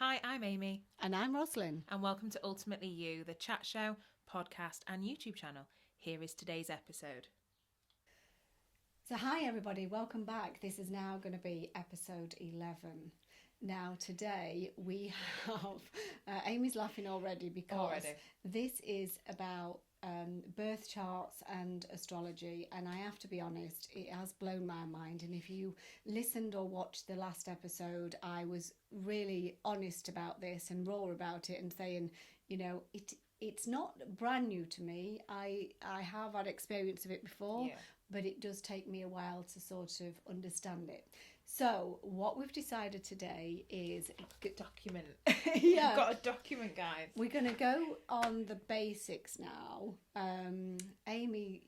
Hi, I'm Amy. And I'm Rosalind. And welcome to Ultimately You, the chat show, podcast, and YouTube channel. Here is today's episode. So, hi everybody, welcome back. This is now going to be episode 11. Now, today we have Amy's laughing already because this is about birth charts and astrology, and I have to be honest, it has blown my mind. And if you listened or watched the last episode, I was really honest about this and raw about it and saying, you know, it's not brand new to me. I have had experience of it before, but it does take me a while to sort of understand it. So what we've decided today is document. We've got a document, guys. We're going to go on the basics now. Amy,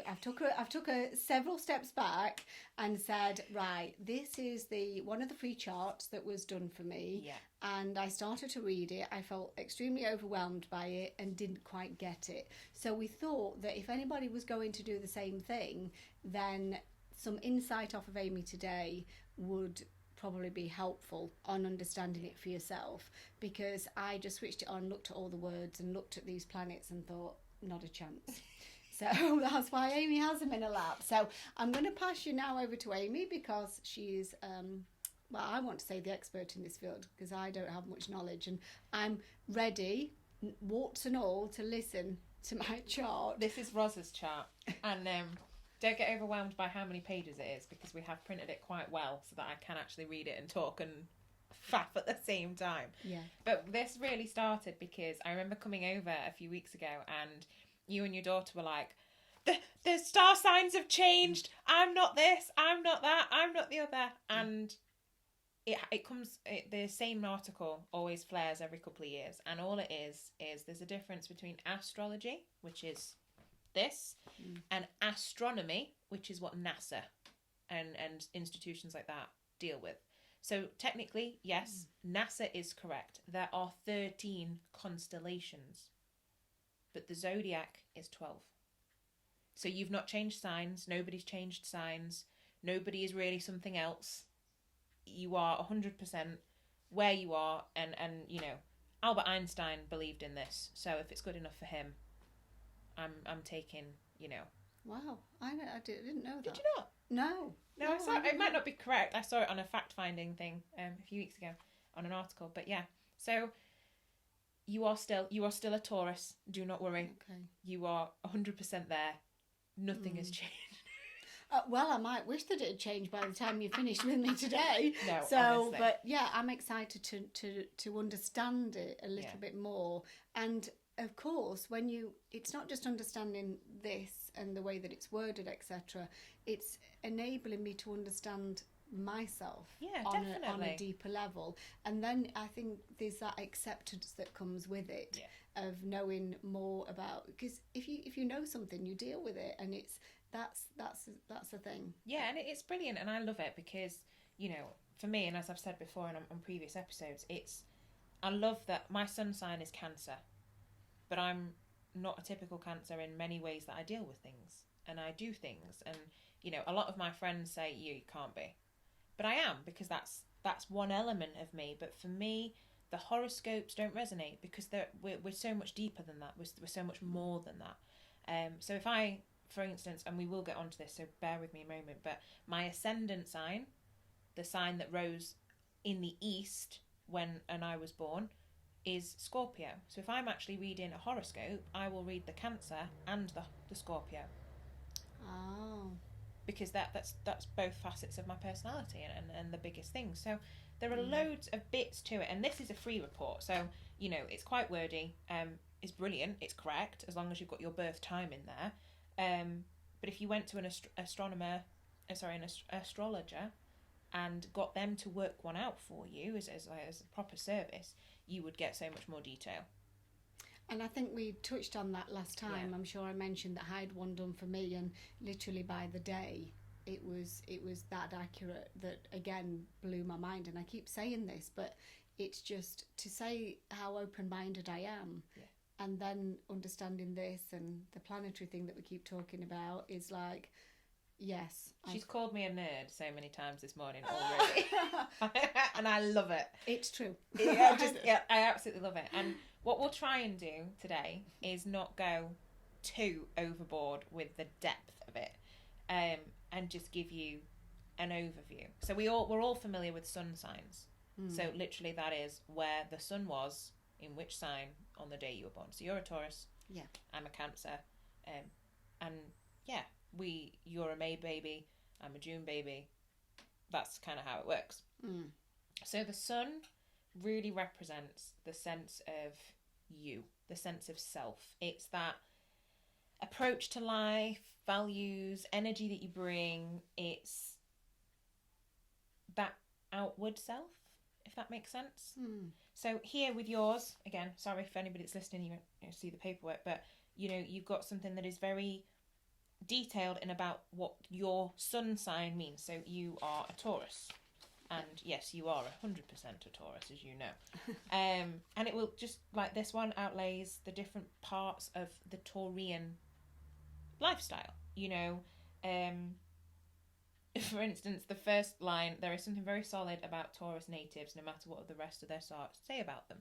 I've took her several steps back and said, right, this is one of the free charts that was done for me. Yeah. And I started to read it. I felt extremely overwhelmed by it and didn't quite get it. So we thought that if anybody was going to do the same thing, then some insight off of Amy today would probably be helpful on understanding it for yourself, because I just switched it on, looked at all the words and looked at these planets and thought, not a chance. So that's why Amy has them in her lap. So I'm going to pass you now over to Amy, because she's I want to say the expert in this field, because I don't have much knowledge, and I'm ready, warts and all, to listen to my chart. This is Rosa's chart, and don't get overwhelmed by how many pages it is, because we have printed it quite well so that I can actually read it and talk and faff at the same time. Yeah. But this really started because I remember coming over a few weeks ago and you and your daughter were like, the star signs have changed. I'm not this, I'm not that, I'm not the other. And the same article always flares every couple of years. And all it is there's a difference between astrology, which is this, and astronomy, which is what NASA and institutions like that deal with. So technically, yes, NASA is correct. There are 13 constellations, but the Zodiac is 12. So you've not changed signs. Nobody's changed signs. Nobody is really something else. You are 100% where you are, and Albert Einstein believed in this. So if it's good enough for him, I'm taking, Wow, I didn't know that. Did you not? No, I saw it. It might not be correct. I saw it on a fact-finding thing a few weeks ago on an article. But yeah, so you are still a Taurus. Do not worry. Okay. You are 100% there. Nothing has changed. Well, I might wish that it had changed by the time you finished with me today. No, so, honestly. But yeah, I'm excited to understand it a little bit more. And of course, it's not just understanding this and the way that it's worded, etc. It's enabling me to understand myself on a deeper level. And then I think there's that acceptance that comes with it, of knowing more about, because if you know something, you deal with it, and that's the thing. Yeah, and it's brilliant, and I love it because, for me, and as I've said before on previous episodes, I love that my sun sign is Cancer, but I'm not a typical Cancer in many ways, that I deal with things and I do things, and a lot of my friends say you can't be, but I am, because that's one element of me. But for me, the horoscopes don't resonate, because we're so much deeper than that. We're so much more than that. So if I, for instance, and we will get onto this, so bear with me a moment, but my ascendant sign, the sign that rose in the east when I was born, is Scorpio. So if I'm actually reading a horoscope, I will read the Cancer and the Scorpio. Oh. Because that's both facets of my personality and the biggest thing. So there are loads of bits to it, and this is a free report, so it's quite wordy. It's brilliant, it's correct as long as you've got your birth time in there. But if you went to an astrologer and got them to work one out for you as a proper service, you would get so much more detail. And I think we touched on that last time. Yeah. I'm sure I mentioned that I had one done for me, and literally by the day it was that accurate, that again blew my mind. And I keep saying this, but it's just to say how open-minded I am. Yeah. And then understanding this and the planetary thing that we keep talking about is like, Yes. She's called me a nerd so many times this morning already. And I love it. It's true. I absolutely love it. And what we'll try and do today is not go too overboard with the depth of it, and just give you an overview. So we're all familiar with sun signs. So literally that is where the sun was in which sign on the day you were born. So you're a Taurus. Yeah. I'm a Cancer. And yeah, you're a May baby, I'm a June baby. That's kind of how it works. So the sun really represents the sense of you, the sense of self. It's that approach to life, values, energy that you bring. It's that outward self, if that makes sense. So here with yours, again, sorry if anybody that's listening, you won't see the paperwork, but you've got something that is very detailed in about what your sun sign means. So you are a Taurus, and yes, you are 100% a Taurus, as you know. And it will, just like this one, outlays the different parts of the Taurian lifestyle. For instance, the first line, there is something very solid about Taurus natives, no matter what the rest of their charts say about them.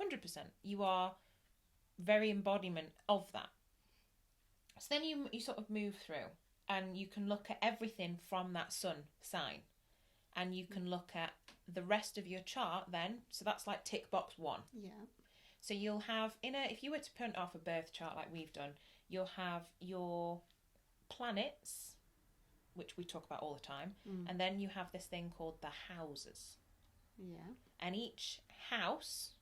100%. You are very embodiment of that. So then you sort of move through, and you can look at everything from that sun sign, and you can look at the rest of your chart then. So that's like tick box 1. Yeah. So you'll have, if you were to print off a birth chart like we've done, you'll have your planets, which we talk about all the time, and then you have this thing called the houses. Yeah. And each house,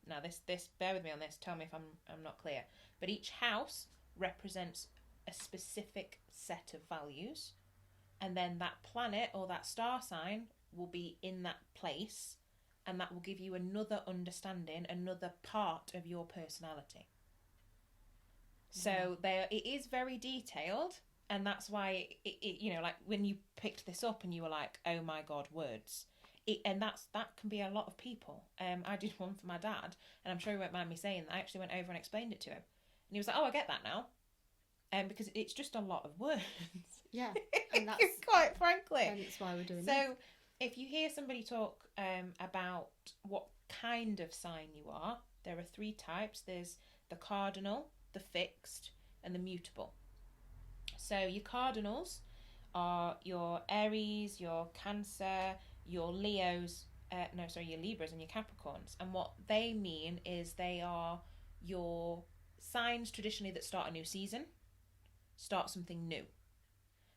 now this bear with me on this, tell me if I'm not clear, but each house represents a specific set of values, and then that planet or that star sign will be in that place, and that will give you another understanding, another part of your personality. So it is very detailed, and that's why it like when you picked this up and you were like, oh my god, words. And that can be a lot of people. I did one for my dad, and I'm sure he won't mind me saying that I actually went over and explained it to him, and he was like, oh, I get that now. Because it's just a lot of words. Yeah, and that's quite frankly. And that's why we're doing so this. If you hear somebody talk about what kind of sign you are, there are 3 types. There's the cardinal, the fixed, and the mutable. So your cardinals are your Aries, your Cancer, your Leos, your Libras and your Capricorns. And what they mean is they are your signs traditionally that start a new season, start something new.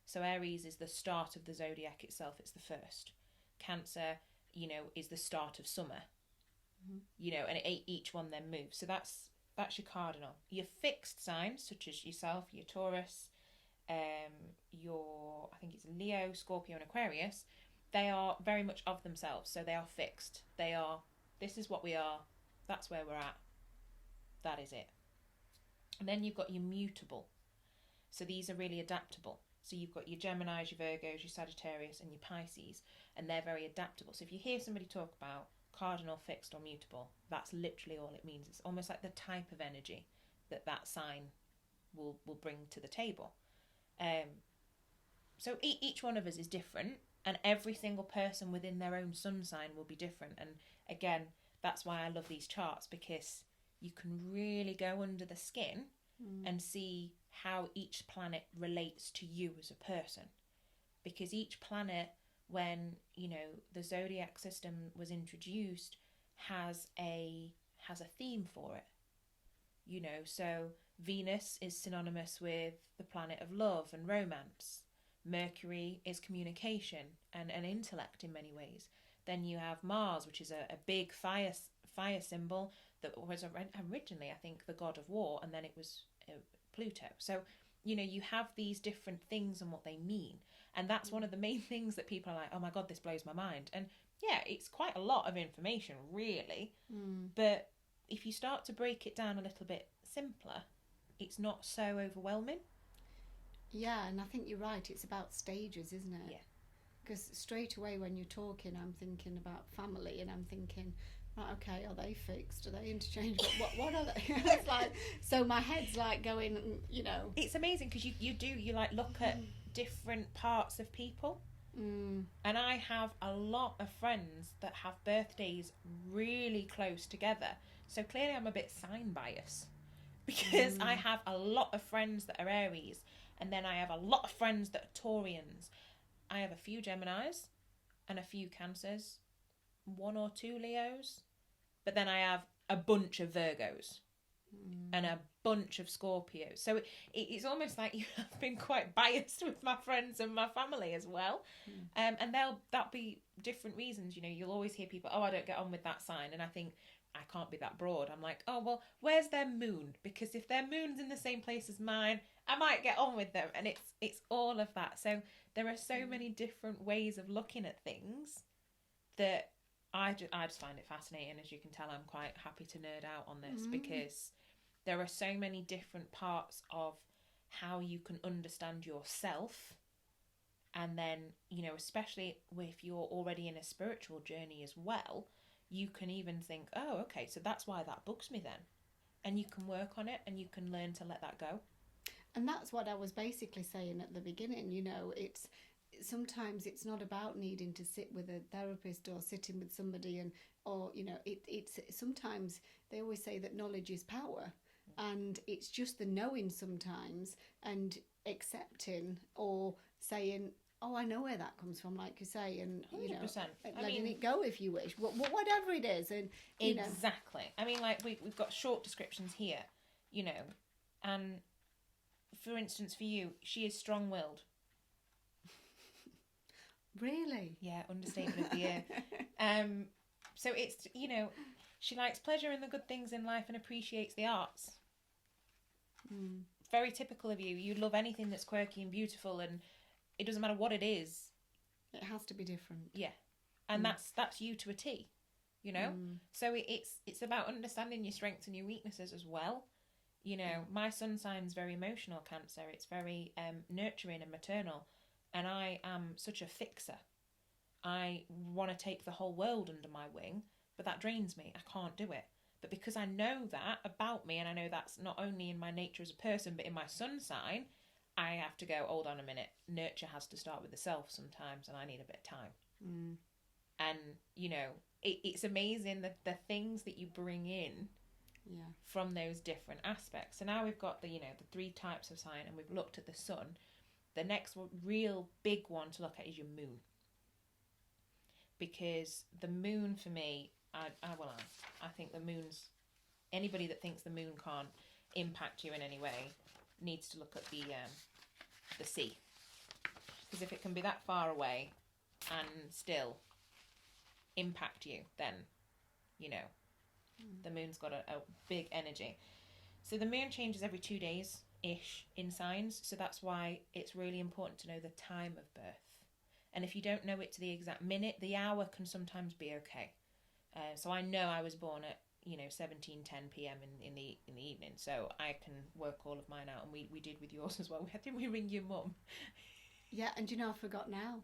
So Aries is the start of the zodiac itself, it's the first. Cancer, is the start of summer. And each one then moves. So that's your cardinal. Your fixed signs, such as yourself, your Taurus, your, I think it's Leo, Scorpio and Aquarius, they are very much of themselves. So they are fixed. They are, this is what we are, that's where we're at, that is it. And then you've got your mutable. So these are really adaptable. So you've got your Geminis, your Virgos, your Sagittarius and your Pisces, and they're very adaptable. So if you hear somebody talk about cardinal, fixed or mutable, that's literally all it means. It's almost like the type of energy that sign will bring to the table. So each one of us is different, and every single person within their own sun sign will be different. And again, that's why I love these charts, because you can really go under the skin and see how each planet relates to you as a person. Because each planet, when the zodiac system was introduced, has a theme for it. So Venus is synonymous with the planet of love and romance. Mercury is communication and intellect in many ways. Then you have Mars, which is a big fire symbol that was originally, I think, the god of war, and then it was Pluto. So you have these different things and what they mean, and that's one of the main things that people are like, oh my god, this blows my mind. And yeah, it's quite a lot of information, really. But if you start to break it down a little bit simpler, it's not so overwhelming. Yeah, and I think you're right, it's about stages, isn't it? Yeah. Because straight away when you're talking, I'm thinking about family, and I'm thinking, right, okay, are they fixed? Are they interchangeable? What are they? It's like, so my head's like going, It's amazing because you like look at different parts of people. Mm. And I have a lot of friends that have birthdays really close together. So clearly I'm a bit sign biased because I have a lot of friends that are Aries, and then I have a lot of friends that are Taurians. I have a few Geminis and a few Cancers, 1 or 2 Leos, but then I have a bunch of Virgos and a bunch of Scorpios. So it's almost like you have been quite biased with my friends and my family as well. And that'll be different reasons. You know, you'll always hear people, oh, I don't get on with that sign. And I think, I can't be that broad. I'm like, oh, well, where's their moon? Because if their moon's in the same place as mine, I might get on with them. And it's all of that. So there are so many different ways of looking at things that I just find it fascinating. As you can tell, I'm quite happy to nerd out on this because there are so many different parts of how you can understand yourself. And then, you know, especially if you're already in a spiritual journey as well, you can even think, oh, okay, so that's why that bugs me then. And you can work on it and you can learn to let that go. And that's what I was basically saying at the beginning. You know, sometimes it's not about needing to sit with a therapist or sitting with somebody or you know, it's sometimes they always say that knowledge is power, and it's just the knowing sometimes and accepting or saying, oh, I know where that comes from, like you say, and you 100%. know, letting it go if you wish, whatever it is, and you exactly. know. I mean, like we've got short descriptions here, you know, and for instance, for you, she is strong-willed. Really? Yeah, understatement of the year. So it's, you know, she likes pleasure in the good things in life and appreciates the arts. Very typical of you. You love anything that's quirky and beautiful, and it doesn't matter what it is. It has to be different. Yeah. And that's you to a T, you know? So it's about understanding your strengths and your weaknesses as well. You know, my sun sign's very emotional, Cancer. It's very nurturing and maternal. And I am such a fixer. I want to take the whole world under my wing, but that drains me. I can't do it. But because I know that about me, and I know that's not only in my nature as a person, but in my sun sign, I have to go, hold on a minute, nurture has to start with the self sometimes, and I need a bit of time. And, you know, it's amazing the things that you bring in from those different aspects. So now we've got the 3 types of sign, and we've looked at the sun. The next real big one to look at is your moon. Because the moon for me, I think the moon's, anybody that thinks the moon can't impact you in any way needs to look at the sea. Because if it can be that far away and still impact you, then, you know, the moon's got a big energy. So the moon changes every 2 days-ish in signs. So that's why it's really important to know the time of birth. And if you don't know it to the exact minute, the hour can sometimes be okay. So I know I was born at 17:10 p.m. in the evening, so I can work all of mine out, and we did with yours as well. Didn't we ring your mum? Yeah, and do you know, I forgot now.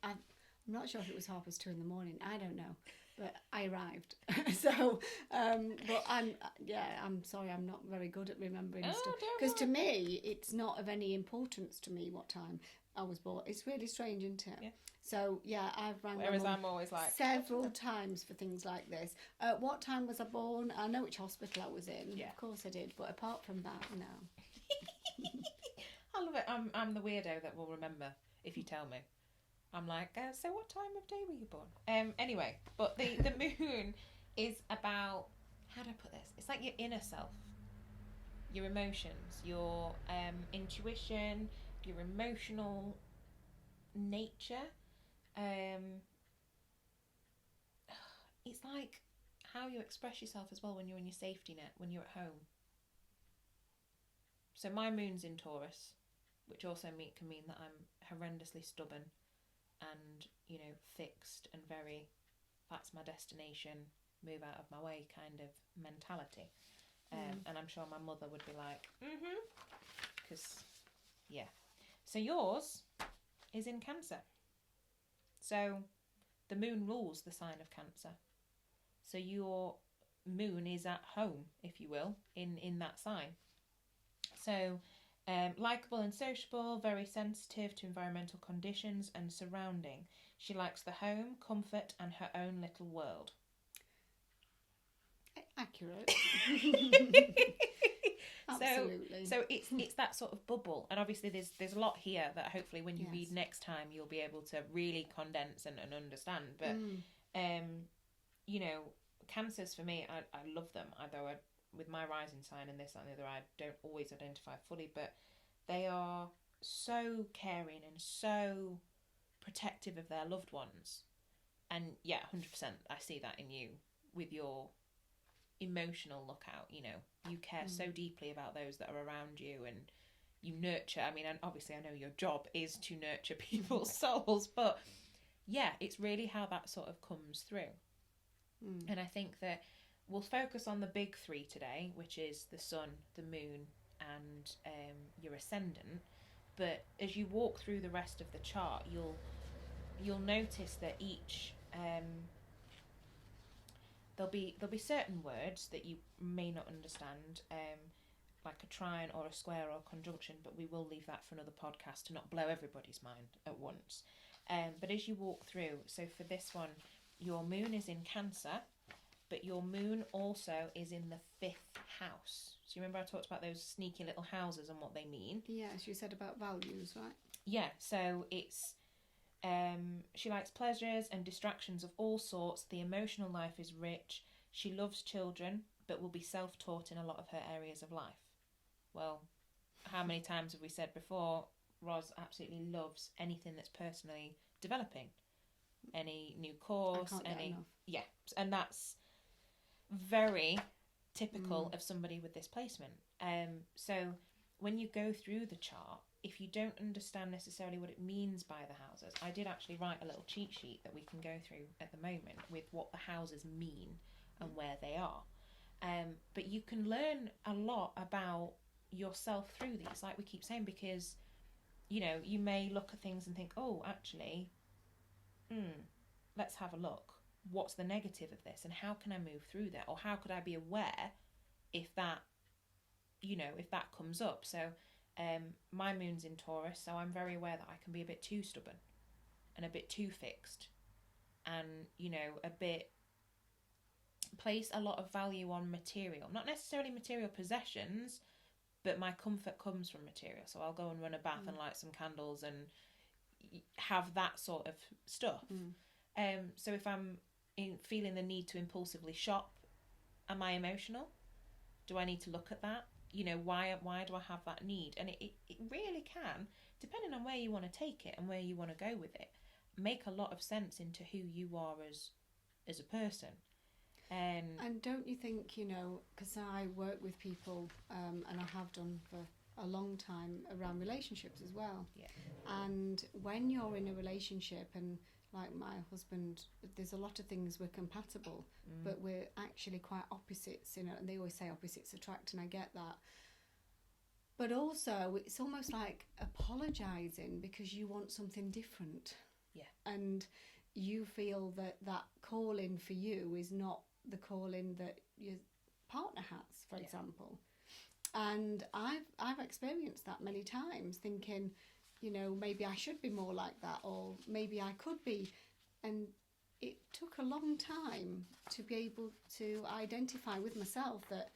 I'm not sure if it was 2:30 in the morning. I don't know, but I arrived. So, but I'm sorry, I'm not very good at remembering stuff. Because to me, it's not of any importance to me what time I was born. It's really strange, isn't it? Yeah. So I've rang. Whereas I'm always like several times for things like this. What time was I born? I know which hospital I was in. Yeah. Of course I did. But apart from that, no. I love it. I'm the weirdo that will remember if you tell me. I'm like, so what time of day were you born? Anyway, but the moon is about, how do I put this? It's like your inner self, your emotions, your intuition, your emotional nature. It's like how you express yourself as well when you're in your safety net, when you're at home. So my moon's in Taurus, which also can mean that I'm horrendously stubborn and, fixed and very, that's my destination, move out of my way kind of mentality. And I'm sure my mother would be like, because, yeah. So yours is in Cancer. So the moon rules the sign of Cancer. So your moon is at home, if you will, in that sign. So Likeable and sociable, very sensitive to environmental conditions and surrounding. She likes the home, comfort, and her own little world. Accurate. Absolutely. So it's that sort of bubble, and obviously there's a lot here that hopefully when you read next time you'll be able to really condense and understand. But you know, cancers for me, I love them. Although with my rising sign and this and the other, I don't always identify fully, but they are so caring and so protective of their loved ones. And yeah, 100%, I see that in you with your emotional lookout. You know, you care so deeply about those that are around you, and you nurture. I mean, and obviously I know your job is to nurture people's souls, but yeah, it's really how that sort of comes through. And I think that we'll focus on the big three today, which is the sun, the moon, and your ascendant. But as you walk through the rest of the chart, you'll notice that each there'll be certain words that you may not understand, like a trine or a square or a conjunction. But we will leave that for another podcast to not blow everybody's mind at once. But as you walk through, so for this one, your moon is in Cancer, but your moon also is in the 5th house. So you remember I talked about those sneaky little houses and what they mean? Yes, you said about values, right? Yeah, so it's she likes pleasures and distractions of all sorts. The emotional life is rich. She loves children, but will be self-taught in a lot of her areas of life. Well, how many times have we said before, Ros absolutely loves anything that's personally developing. Any new course, yeah, and that's very typical of somebody with this placement. So when you go through the chart, if you don't understand necessarily what it means by the houses, I did actually write a little cheat sheet that we can go through at the moment with what the houses mean and where they are. But you can learn a lot about yourself through these, like we keep saying, because you know, you may look at things and think, oh, actually, let's have a look. What's the negative of this, and how can I move through that, or how could I be aware if that, you know, if that comes up? So my moon's in Taurus, so I'm very aware that I can be a bit too stubborn and a bit too fixed, and you know, a bit place a lot of value on material, not necessarily material possessions, but my comfort comes from material. So I'll go and run a bath and light some candles and have that sort of stuff. So if I'm feeling the need to impulsively shop, am I emotional? Do I need to look at that? You know, why do I have that need? And it really can, depending on where you want to take it and where you want to go with it, make a lot of sense into who you are as a person. And don't you think, you know, because I work with people, and I have done for a long time around relationships as well. Yeah. And when you're in a relationship, and like my husband, there's a lot of things we're compatible, but we're actually quite opposites, you know, and they always say opposites attract, and I get that. But also, it's almost like apologising because you want something different. Yeah. And you feel that calling for you is not the calling that your partner has, for example. And I've experienced that many times, thinking, you know, maybe I should be more like that, or maybe I could be. And it took a long time to be able to identify with myself that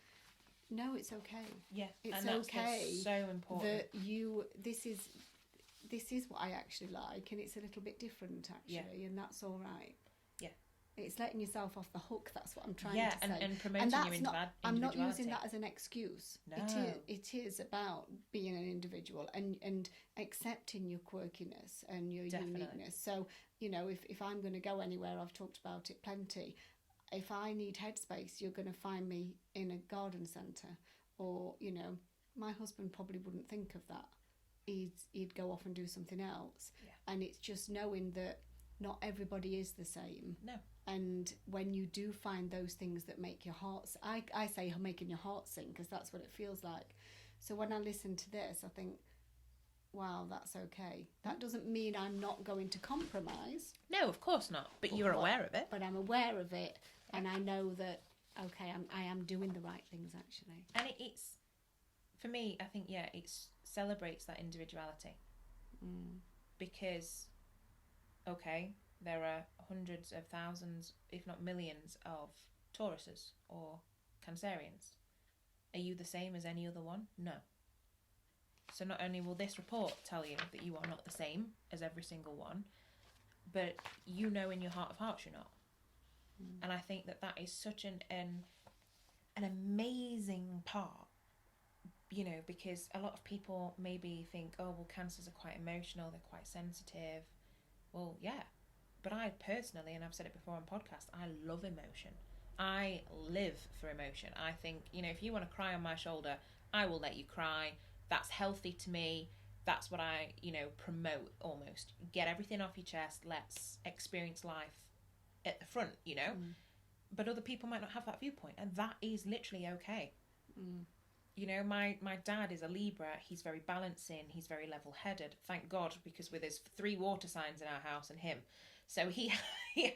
no, it's okay. Yeah, it's and that's okay. So important that this is what I actually like, and it's a little bit different actually, and that's all right. Yeah. It's letting yourself off the hook. That's what I'm trying to say. And promoting your individuality. I'm not using that as an excuse. No. It is about being an individual and accepting your quirkiness and your uniqueness. So, you know, if I'm going to go anywhere, I've talked about it plenty. If I need headspace, you're going to find me in a garden centre, or, you know, my husband probably wouldn't think of that. He'd go off and do something else. Yeah. And it's just knowing that not everybody is the same. No. And when you do find those things that make your heart, I say making your heart sing, because that's what it feels like. So when I listen to this, I think, wow, that's okay. That doesn't mean I'm not going to compromise. No, of course not. But you're aware of it. But I'm aware of it, and I know that, okay, I am doing the right things, actually. And it's, for me, I think, yeah, it celebrates that individuality. Because, okay, there are hundreds of thousands, if not millions, of Tauruses or Cancerians. Are you the same as any other one? No. So not only will this report tell you that you are not the same as every single one, but you know in your heart of hearts you're not. And I think that is such an amazing part, you know, because a lot of people maybe think, oh, well, cancers are quite emotional, they're quite sensitive. Well, yeah, but I personally, and I've said it before on podcasts, I love emotion. I live for emotion. I think, you know, if you want to cry on my shoulder, I will let you cry. That's healthy to me. That's what I, you know, promote almost. Get everything off your chest. Let's experience life at the front, you know. But other people might not have that viewpoint, and that is literally okay. You know, my dad is a Libra. He's very balancing. He's very level-headed. Thank God, because with his 3 water signs in our house and him, so he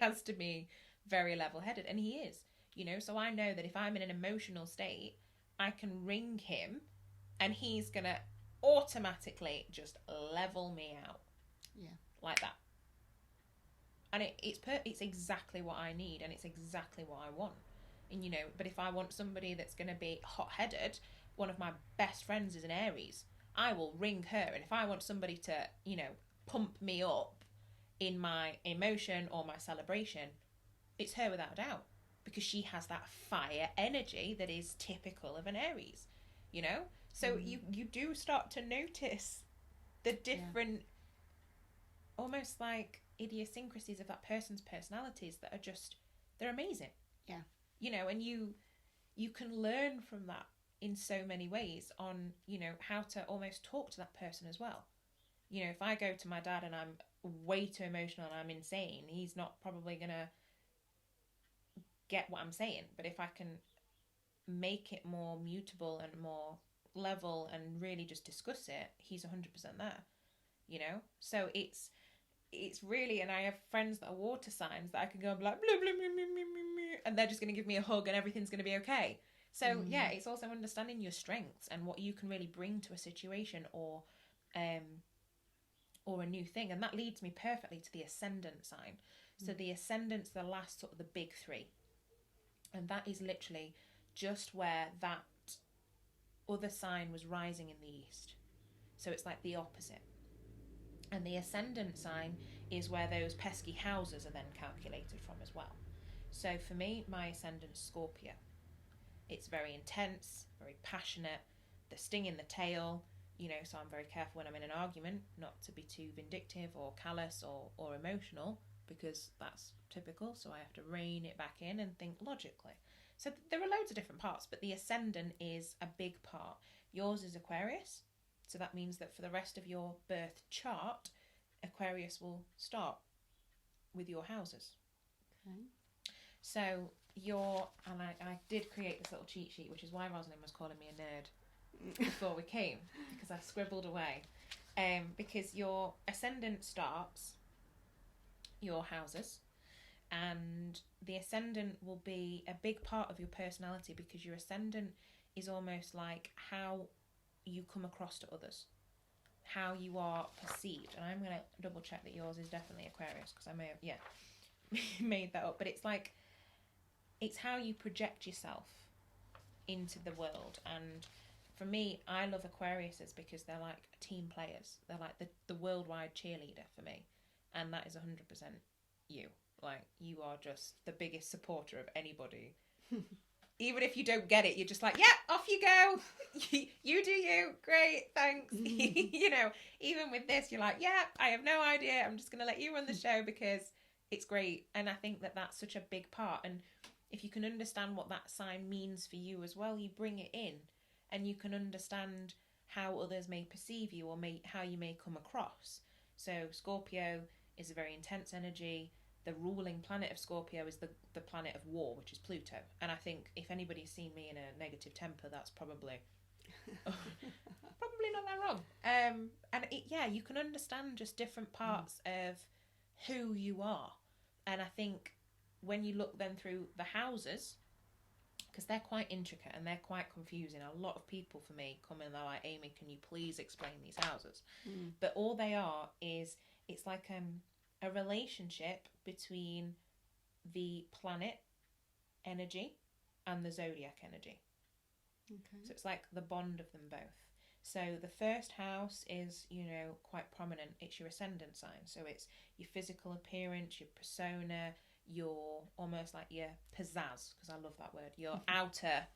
has to be very level-headed, and he is. You know, so I know that if I'm in an emotional state, I can ring him, and he's gonna automatically just level me out. Yeah, like that. And it's exactly what I need, and it's exactly what I want. And you know, but if I want somebody that's going to be hot-headed, one of my best friends is an Aries, I will ring her. And if I want somebody to, you know, pump me up in my emotion or my celebration, it's her without a doubt, because she has that fire energy that is typical of an Aries, you know. So you do start to notice the different, almost like idiosyncrasies of that person's personalities that are just, they're amazing. Yeah. You know, and you can learn from that in so many ways on, you know, how to almost talk to that person as well. You know, if I go to my dad and I'm way too emotional and I'm insane, he's not probably going to get what I'm saying. But if I can make it more mutable and more level and really just discuss it, he's 100% there, you know. So it's really, and I have friends that are water signs that I can go and be like blah, blah, blah, blah, blah, blah, and they're just going to give me a hug and everything's going to be okay. So yeah, it's also understanding your strengths and what you can really bring to a situation or a new thing. And that leads me perfectly to the ascendant sign. So the ascendant's the last sort of the big 3, and that is literally just where that other sign was rising in the east. So it's like the opposite. And the ascendant sign is where those pesky houses are then calculated from as well. So for me, my ascendant's Scorpio. It's very intense, very passionate, the sting in the tail, you know, so I'm very careful when I'm in an argument not to be too vindictive or callous or emotional, because that's typical, so I have to rein it back in and think logically. So there are loads of different parts, but the ascendant is a big part. Yours is Aquarius, so that means that for the rest of your birth chart, Aquarius will start with your houses. Okay. So and I did create this little cheat sheet, which is why Rosalind was calling me a nerd before we came, because I scribbled away. Because your ascendant starts your houses, and the ascendant will be a big part of your personality, because your ascendant is almost like how you come across to others, how you are perceived. And I'm going to double check that yours is definitely Aquarius, because I may have made that up, but it's like, it's how you project yourself into the world. And for me, I love Aquariuses because they're like team players. They're like the worldwide cheerleader for me, and that is 100% you. Like, you are just the biggest supporter of anybody. Even if you don't get it, you're just like, yeah, off you go. You do you. Great, thanks. You know, even with this, you're like, yeah, I have no idea. I'm just going to let you run the show because it's great. And I think that that's such a big part. And if you can understand what that sign means for you as well, you bring it in, and you can understand how others may perceive you, or how you may come across. So Scorpio is a very intense energy. The ruling planet of Scorpio is the planet of war, which is Pluto. And I think if anybody's seen me in a negative temper, that's probably not that wrong. And you can understand just different parts of who you are. And I think when you look then through the houses, because they're quite intricate and they're quite confusing. A lot of people, for me, come in and they're like, Amy, can you please explain these houses? But all they are is, it's like a relationship between the planet energy and the zodiac energy. Okay. So it's like the bond of them both. So the first house is, you know, quite prominent. It's your ascendant sign. So it's your physical appearance, your persona, your almost like your pizzazz, because I love that word, your outer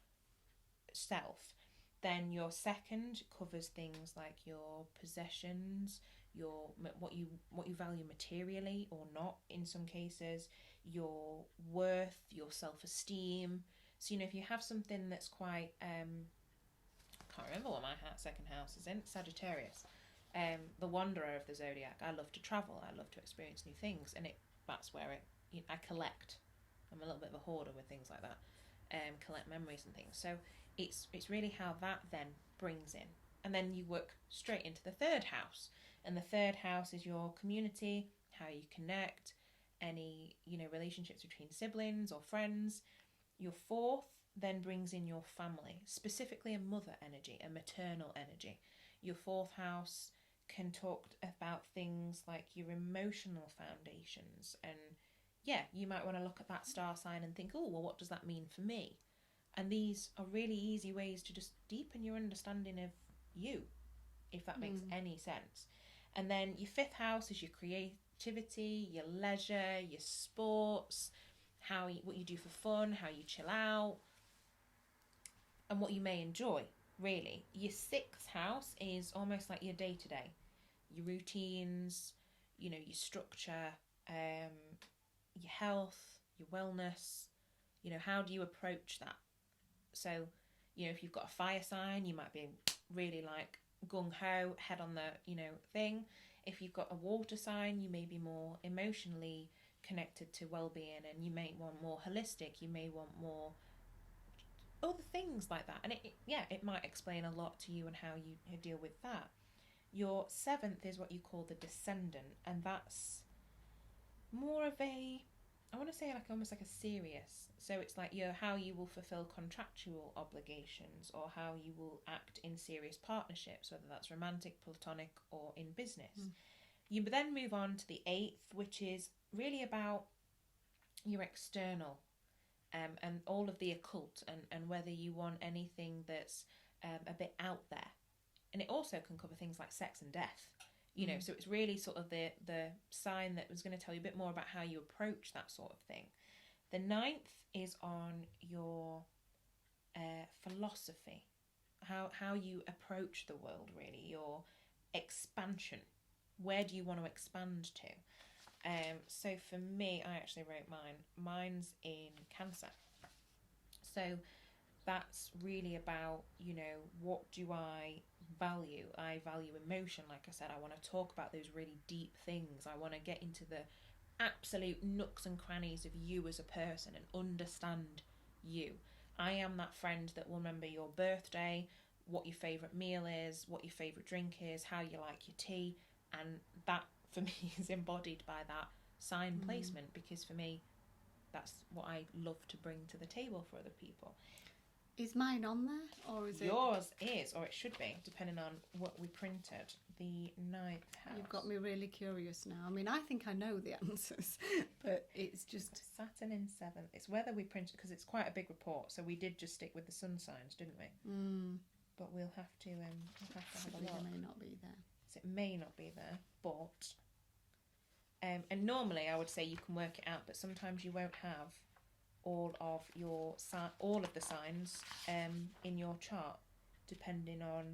self. Then your second covers things like your possessions, your what you value materially or not in some cases, your worth, your self-esteem. So, you know, if you have something that's quite I can't remember what my second house is in, Sagittarius, the wanderer of the zodiac. I love to travel, I love to experience new things, and that's where I collect. I'm a little bit of a hoarder with things like that, collect memories and things. So it's really how that then brings in, and then you work straight into the third house, and the third house is your community, how you connect, any, you know, relationships between siblings or friends. Your fourth then brings in your family, specifically a mother energy, a maternal energy. Your fourth house can talk about things like your emotional foundations, and yeah, you might want to look at that star sign and think, oh, well, what does that mean for me? And these are really easy ways to just deepen your understanding of you, if that makes any sense. And then your fifth house is your creativity, your leisure, your sports, what you do for fun, how you chill out, and what you may enjoy, really. Your sixth house is almost like your day-to-day, your routines, you know, your structure, your health, your wellness, you know, how do you approach that? So, you know, if you've got a fire sign, you might be really like gung-ho, head on the, you know, thing. If you've got a water sign, you may be more emotionally connected to well-being, and you may want more holistic, you may want more other things like that. And it might explain a lot to you and how you deal with that. Your seventh is what you call the descendant, and that's more of I want to say like almost like a serious. So it's like how you will fulfill contractual obligations, or how you will act in serious partnerships, whether that's romantic, platonic, or in business. You then move on to the eighth, which is really about your external, and all of the occult, and whether you want anything that's a bit out there. And it also can cover things like sex and death. You know, so it's really sort of the sign that was going to tell you a bit more about how you approach that sort of thing. The ninth is on your philosophy, how you approach the world, really, your expansion. Where do you want to expand to? So for me, I actually wrote mine. Mine's in Cancer. So that's really about, you know, what do I value? I value emotion, like I said. I want to talk about those really deep things. I want to get into the absolute nooks and crannies of you as a person and understand you. I am that friend that will remember your birthday, what your favourite meal is, what your favourite drink is, how you like your tea, and that for me is embodied by that sign placement, because for me that's what I love to bring to the table for other people. Is mine on there, or is yours is, or it should be, depending on what we printed. The ninth house. You've got me really curious now. I mean, I think I know the answers, but it's just Saturn in seventh. It's whether we printed, because it's quite a big report, so we did just stick with the sun signs, didn't we? But we'll have to have a look. It may not be there. So it may not be there, but and normally I would say you can work it out, but sometimes you won't have all of the signs in your chart, depending on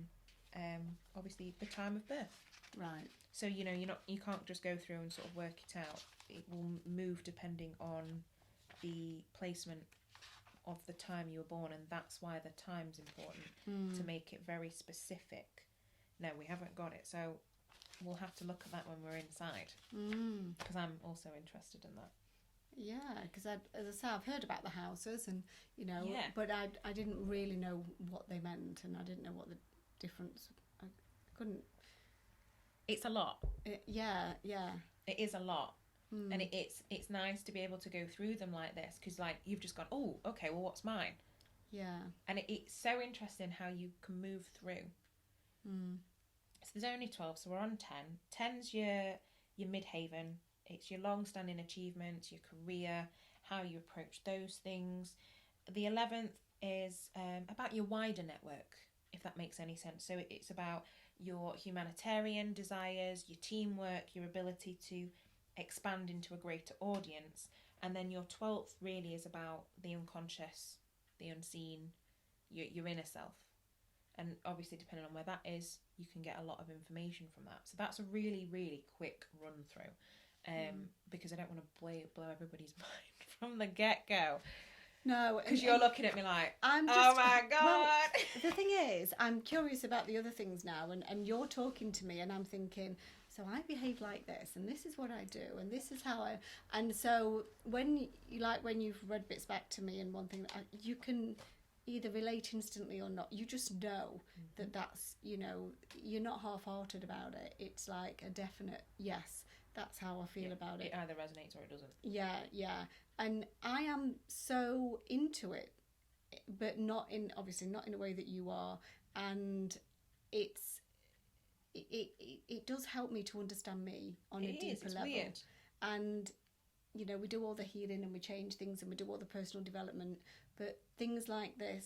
obviously the time of birth. Right. So you can't just go through and sort of work it out. It will move depending on the placement of the time you were born, and that's why the time's important, to make it very specific. No, we haven't got it, so we'll have to look at that when we're inside, because I'm also interested in that. Yeah, because as I say, I've heard about the houses, and but I didn't really know what they meant, and I didn't know what the difference. I couldn't. It's a lot. Yeah. It is a lot, and it's nice to be able to go through them like this, because like you've just gone, oh, okay, well, what's mine? Yeah. And it's so interesting how you can move through. So there's only 12, so we're on 10. 10's your midhaven. It's your long-standing achievements, your career, how you approach those things. The 11th is about your wider network, if that makes any sense. So it's about your humanitarian desires, your teamwork, your ability to expand into a greater audience. And then your 12th really is about the unconscious, the unseen, your inner self. And obviously, depending on where that is, you can get a lot of information from that. So that's a really, really quick run through, because I don't want to blow everybody's mind from the get-go. No, because you're looking at me like, oh my God. Well, the thing is, I'm curious about the other things now, and you're talking to me, and I'm thinking, so I behave like this, and this is what I do, and this is how I. And so when you've read bits back to me, and one thing that you can either relate instantly or not, you just know that that's, you're not half-hearted about it. It's like a definite yes. That's how I feel about it. It either resonates or it doesn't. Yeah. And I am so into it, but obviously not in a way that you are. And it does help me to understand me on a deeper level. Weird. And we do all the healing and we change things and we do all the personal development, but things like this,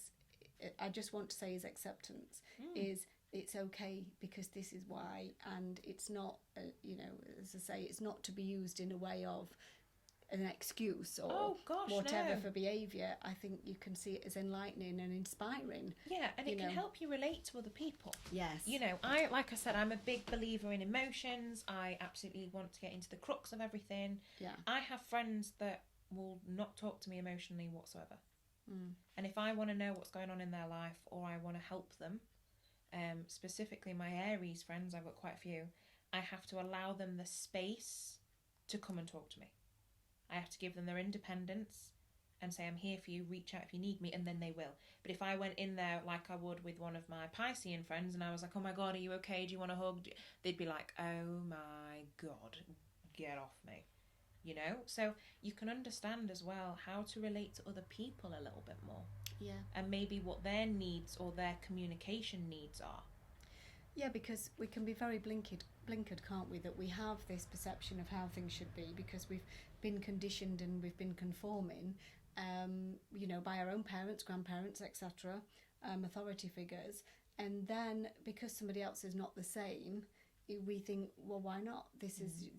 I just want to say, is acceptance. Is it's okay because this is why, and it's not, as I say, it's not to be used in a way of an excuse or whatever for behaviour. I think you can see it as enlightening and inspiring. Yeah, and it can help you relate to other people. Yes. Like I said, I'm a big believer in emotions. I absolutely want to get into the crux of everything. Yeah. I have friends that will not talk to me emotionally whatsoever. And if I want to know what's going on in their life, or I want to help them, specifically my Aries friends, I've got quite a few, I have to allow them the space to come and talk to me. I have to give them their independence and say, I'm here for you, reach out if you need me, and then they will. But if I went in there like I would with one of my Piscean friends and I was like, oh my God, are you okay? Do you want a hug? They'd be like, oh my God, get off me. So you can understand as well how to relate to other people a little bit more. Yeah. And maybe what their needs or their communication needs are. Yeah, because we can be very blinkered, can't we? That we have this perception of how things should be because we've been conditioned and we've been conforming, by our own parents, grandparents, etc., authority figures. And then because somebody else is not the same, we think, well, why not? This is,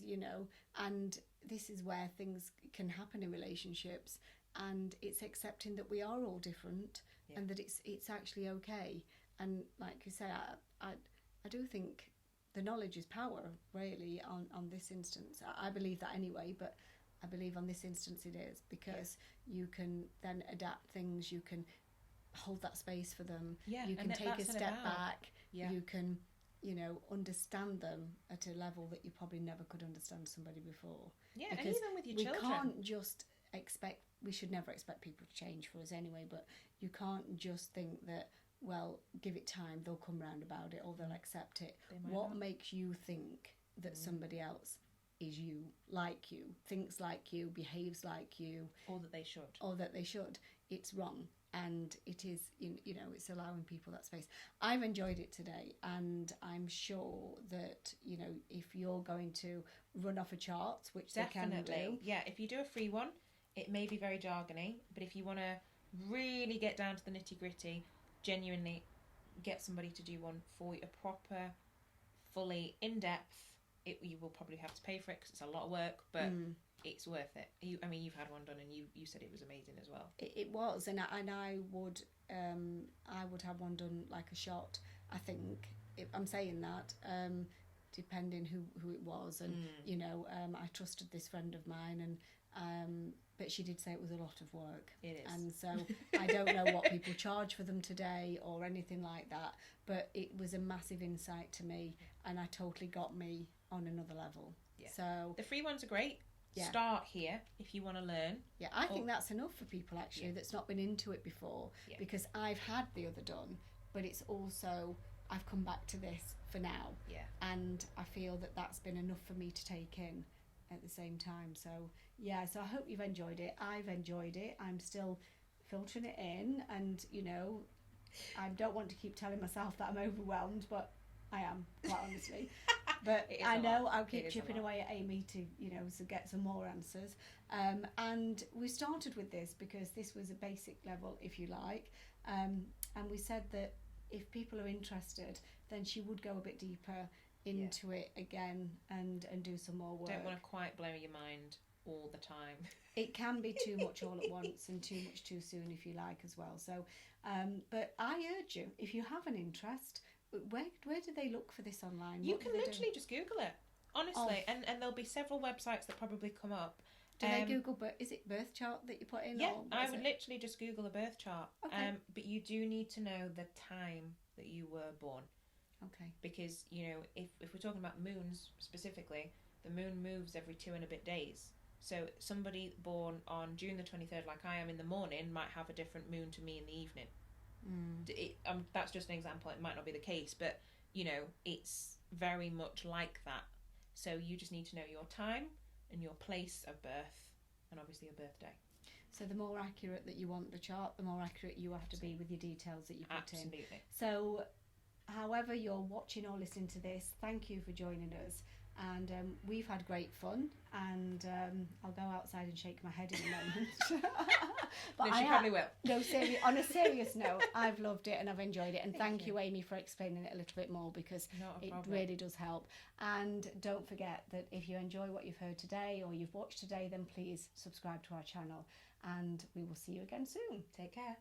and this is where things can happen in relationships. And it's accepting that we are all different and that it's actually okay. And like you say, I do think the knowledge is power, really, on this instance. I believe that anyway, but I believe on this instance it is, because you can then adapt things, you can hold that space for them, you can take a step back, you can, understand them at a level that you probably never could understand somebody before. Yeah, because and even with your children. We can't just we should never expect people to change for us anyway, but you can't just think that, well, give it time, they'll come round about it or they'll accept it. What makes you think that somebody else is you, like you, thinks like you, behaves like you, or that they should? It's wrong. And it is, it's allowing people that space. I've enjoyed it today, and I'm sure that, if you're going to run off a chart, which Definitely. They can do. Yeah, if you do a free one, it may be very jargony, but if you want to really get down to the nitty-gritty, genuinely get somebody to do one for you, a proper, fully in-depth, you will probably have to pay for it because it's a lot of work, but it's worth it. You've had one done and you said it was amazing as well. It was, and I would have one done like a shot, I think. I'm saying that, depending who it was, and I trusted this friend of mine, and but she did say it was a lot of work. It is. And so I don't know what people charge for them today or anything like that, but it was a massive insight to me, and I totally got me on another level. Yeah. So the free ones are great. Yeah. Start here if you want to learn. Yeah, I think that's enough for people actually that's not been into it before, because I've had the other done, but it's also I've come back to this for now. Yeah. And I feel that that's been enough for me to take in at the same time. So I hope you've enjoyed it. I've enjoyed it. I'm still filtering it in, and you know, I don't want to keep telling myself that I'm overwhelmed, but I am, quite honestly. But I know I'll keep chipping away at Amy to, you know, to get some more answers. And we started with this because this was a basic level, if you like. And we said that if people are interested, then she would go a bit deeper into it again and do some more work. Don't want to quite blow your mind all the time. It can be too much all at once and too much too soon, if you like, as well. So, but I urge you, if you have an interest, where do they look for this online? You can literally just Google it, honestly, and there'll be several websites that probably come up. Do they Google, but is it birth chart that you put in? Yeah, I would literally just Google a birth chart. Okay. But you do need to know the time that you were born. Okay. Because, you know, if we're talking about moons specifically, the moon moves every 2 and a bit days. So somebody born on June the 23rd, like I am in the morning, might have a different moon to me in the evening. That's just an example. It might not be the case, but, you know, it's very much like that. So you just need to know your time and your place of birth, and obviously your birthday. So the more accurate that you want the chart, the more accurate you have to be with your details that you put in. Absolutely. So however you're watching or listening to this, thank you for joining us. And we've had great fun, and I'll go outside and shake my head in a moment. But no, she probably will. No, on a serious note, I've loved it and I've enjoyed it, and thank you, Amy, for explaining it a little bit more, because it really does help. And don't forget that if you enjoy what you've heard today or you've watched today, then please subscribe to our channel, and we will see you again soon. Take care.